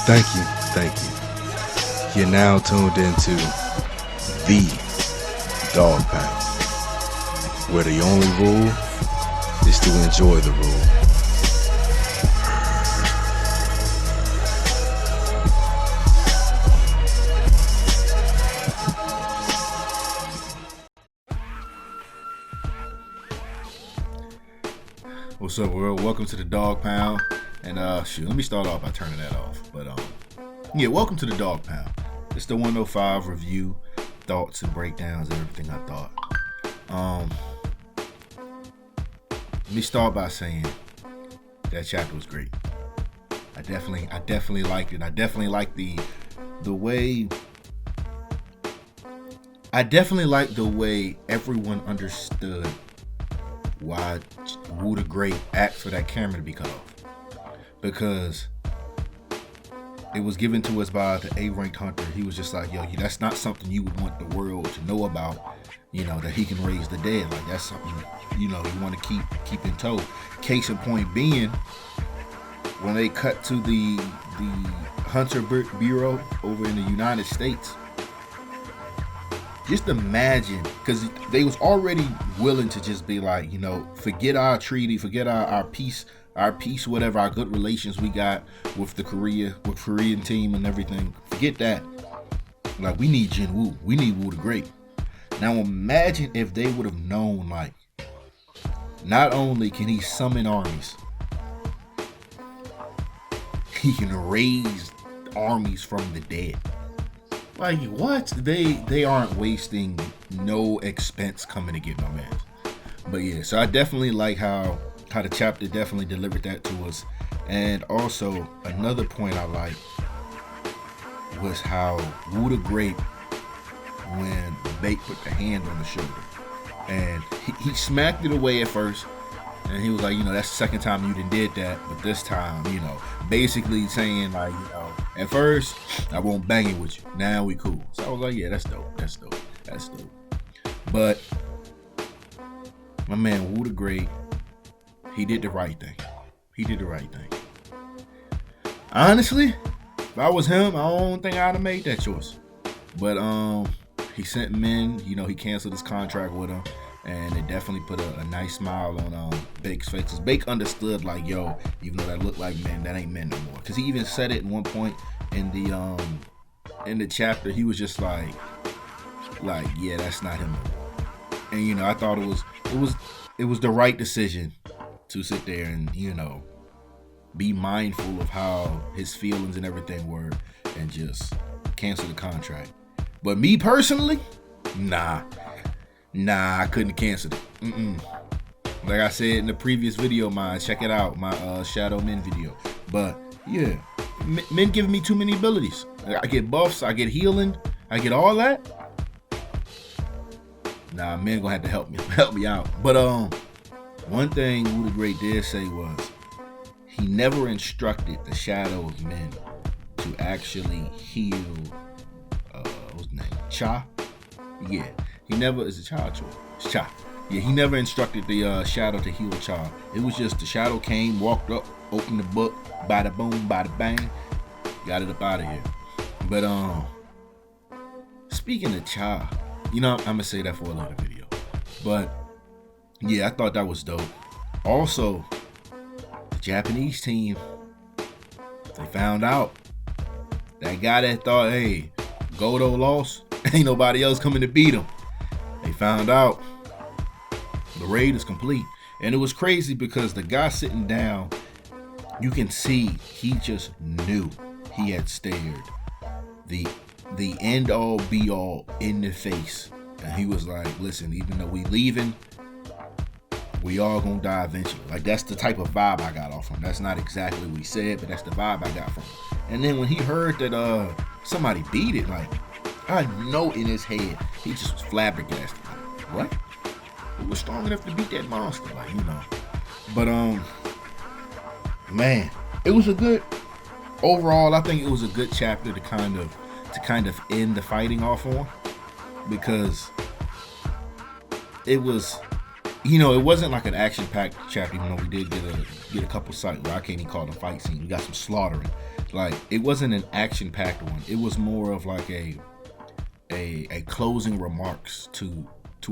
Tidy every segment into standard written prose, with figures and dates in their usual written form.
Thank you, thank you. You're now tuned into the Dog Pound, where the only rule is to enjoy the rule. What's up, world? Welcome to the Dog Pound. And let me start off by turning that off. But welcome to the Dog Pound. It's the 105 review, thoughts and breakdowns and everything I thought. Let me start by saying that chapter was great. I definitely liked it. I definitely liked the way. I definitely liked the way everyone understood why Wu the Great asked for that camera to be cut off. Because it was given to us by the A-ranked hunter. He was just like, yo, that's not something you would want the world to know about, that he can raise the dead. Like, that's something, you want to keep in tow. Case in point being, when they cut to the Hunter Bureau over in the United States, just imagine, because they was already willing to just be like, forget our treaty, forget our peace, whatever, our good relations we got with the Korean team and everything. Forget that. Like, we need Jin Woo. We need Wu the Great. Now imagine if they would have known, like, not only can he summon armies, he can raise armies from the dead. Like, what? They aren't wasting no expense coming to get my man. But yeah, so I definitely like how the chapter definitely delivered that to us. And also another point I like was how Wu the Great, when Baek put the hand on the shoulder, and he smacked it away at first, and he was like, that's the second time you done did that, but this time, basically saying like, at first I won't bang it with you, now we cool. So I was like, yeah, that's dope. But my man Wu the Great, he did the right thing. Honestly, if I was him, I don't think I'd have made that choice. But he sent men, he canceled his contract with him, and it definitely put a nice smile on Baek's face. Cause Baek understood, like, yo, even though that looked like men, that ain't men no more. Cause he even said it at one point in the chapter. He was just like, yeah, that's not him no more. And I thought it was the right decision to sit there and be mindful of how his feelings and everything were, and just cancel the contract. But me personally, nah, I couldn't cancel it. Like I said in the previous video, check it out, my Shadow Men video. But yeah, men giving me too many abilities. I get buffs, I get healing, I get all that. Nah, men gonna have to help me out. But one thing Wu the Great did say was he never instructed the Shadow's men to actually heal. What's his name? Cha. Yeah, he never. Is it Cha or Cho? It's Cha. Yeah, he never instructed the Shadow to heal Cha. It was just the Shadow came, walked up, opened the book, bada boom, bada bang, got it up out of here. But speaking of Cha, I'm gonna say that for a later video. But yeah, I thought that was dope. Also, the Japanese team, they found out that guy that thought, hey, Godo lost, ain't nobody else coming to beat him. They found out the raid is complete. And it was crazy because the guy sitting down, you can see he just knew he had stared the end all be all in the face. And he was like, listen, even though we leaving, we all gonna die eventually. Like, that's the type of vibe I got off him. That's not exactly what he said, but that's the vibe I got from him. And then when he heard that somebody beat it, like, I know in his head, he just was flabbergasted. Like, what? Who was strong enough to beat that monster? Like, But man, it was a good overall. I think it was a good chapter to kind of end the fighting off on, because it was it wasn't like an action-packed chapter, even though we did get a couple sites where I can't even call them fight scenes. We got some slaughtering. Like, it wasn't an action-packed one. It was more of like a closing remarks to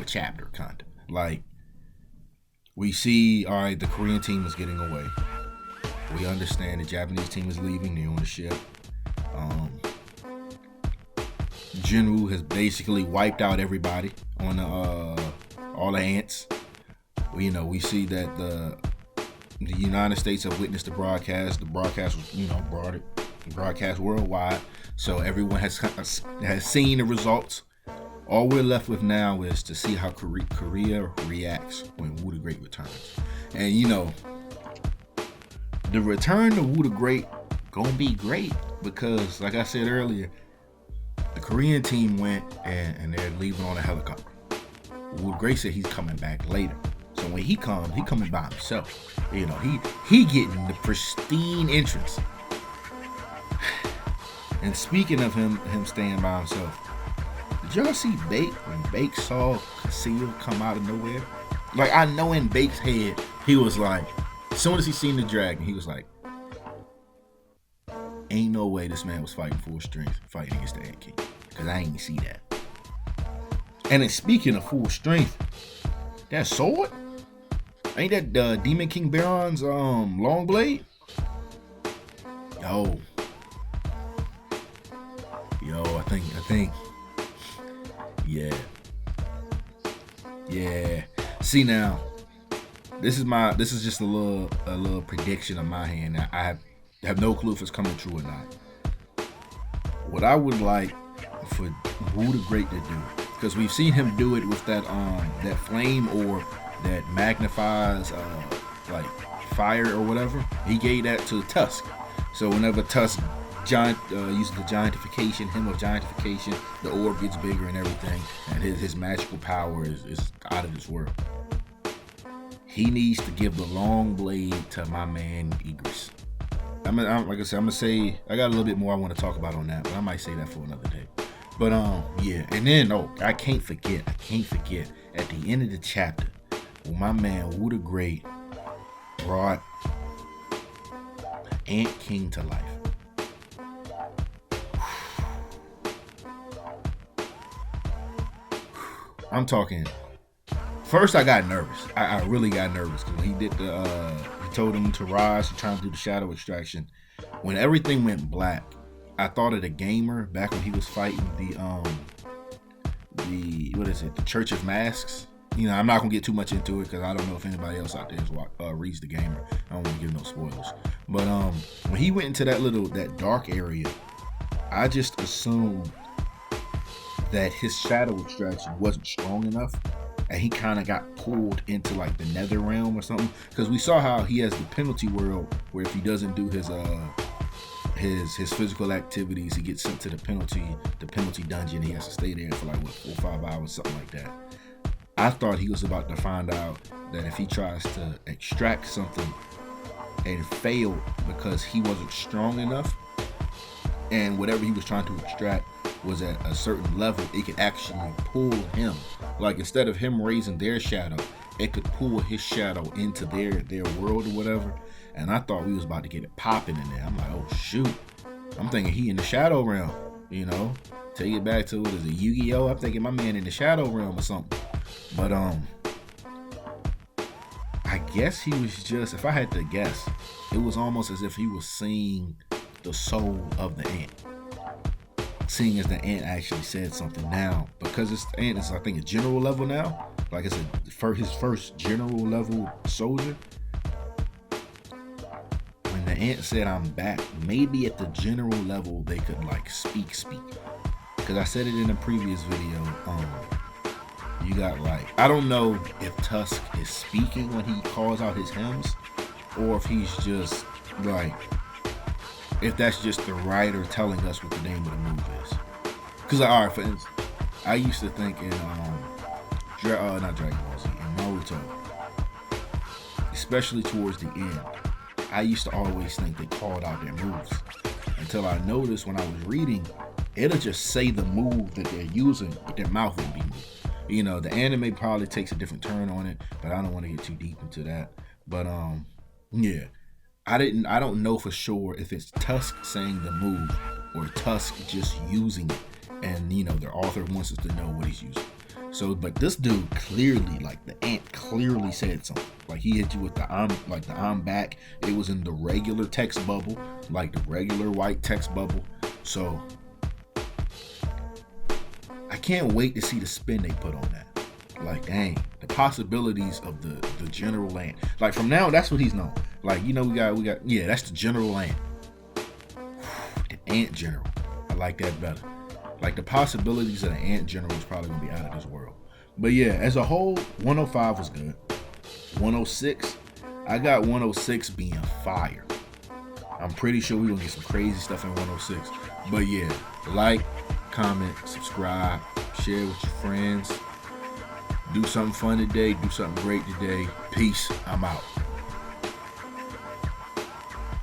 a chapter, kind of. Like, we see, all right, the Korean team is getting away. We understand the Japanese team is leaving. They're on the ship. Jinwoo has basically wiped out everybody on all the ants. We see that the United States have witnessed the broadcast. The broadcast was, broadcast worldwide. So everyone has seen the results. All we're left with now is to see how Korea reacts when Wu the Great returns. And the return to Wu the Great gonna be great because, like I said earlier, the Korean team went and they're leaving on a helicopter. Wu the Great said he's coming back later. So when he comes, he coming by himself. He getting the pristine entrance. And speaking of him staying by himself, did y'all see Bake when Bake saw Seal come out of nowhere? Like, I know in Bake's head, he was like, as soon as he seen the dragon, he was like, ain't no way this man was fighting full strength, fighting against the Ant King. Because I ain't see that. And then speaking of full strength, that sword? Ain't that Demon King Baron's long blade? Yo, I think, yeah. See now, this is just a little prediction of my hand. I have no clue if it's coming true or not. What I would like for Wu the Great to do, because we've seen him do it with that flame orb that magnifies like fire or whatever. He gave that to Tusk. So whenever Tusk uses the giantification, hymn of giantification, the orb gets bigger and everything, and his magical power is out of this world. He needs to give the long blade to my man Igris. Like I said, I'm gonna say I got a little bit more I want to talk about on that, but I might say that for another day. But yeah, and then I can't forget at the end of the chapter, when my man Wu the Great brought Ant King to life. I'm talking. First, I got nervous. I really got nervous because when he told him to rise to try to do the shadow extraction. When everything went black, I thought of the gamer back when he was fighting the Church of Masks. I'm not gonna get too much into it because I don't know if anybody else out there reads the gamer. I don't want to give no spoilers. But when he went into that dark area, I just assumed that his shadow extraction wasn't strong enough, and he kind of got pulled into like the nether realm or something. Because we saw how he has the penalty world, where if he doesn't do his physical activities, he gets sent to the penalty dungeon. He has to stay there for like 4 or 5 hours, something like that. I thought he was about to find out that if he tries to extract something and failed because he wasn't strong enough, and whatever he was trying to extract was at a certain level, it could actually pull him. Like, instead of him raising their shadow, it could pull his shadow into their world or whatever. And I thought we was about to get it popping in there. I'm like, oh shoot. I'm thinking he in the shadow realm, Take it back to, what is it, Yu-Gi-Oh? I'm thinking my man in the shadow realm or something. But I guess he was just, if I had to guess, it was almost as if he was seeing the soul of the ant. Seeing as the ant actually said something now, because the ant is, I think, a general level now. Like I said, for his first general level soldier. When the ant said I'm back, maybe at the general level they could like speak. Because I said it in a previous video. You got like, I don't know if Tusk is speaking when he calls out his hymns, or if he's just like, if that's just the writer telling us what the name of the move is. Because, alright, for instance, I used to think in, not Dragon Ball Z, in Naruto, especially towards the end, I used to always think they called out their moves. Until I noticed when I was reading, it'll just say the move that they're using, but their mouth wouldn't be moving. You know, the anime probably takes a different turn on it, but I don't want to get too deep into that. But yeah. I don't know for sure if it's Tusk saying the move or Tusk just using it. And you know, the author wants us to know what he's using. So, but this dude clearly, like the ant clearly said something. Like he hit you with the I'm back. It was in the regular text bubble, like the regular white text bubble. So I can't wait to see the spin they put on that. Like, dang, the possibilities of the General Ant. Like from now, that's what he's known. Like, you know, we got yeah, that's the General Ant. The Ant General. I like that better. Like the possibilities of the Ant General is probably gonna be out of this world. But yeah, as a whole, 105 was good. 106, I got 106 being fire. I'm pretty sure we're gonna get some crazy stuff in 106. But yeah, like, comment, subscribe, share with your friends. Do something fun today. Do something great today. Peace. I'm out.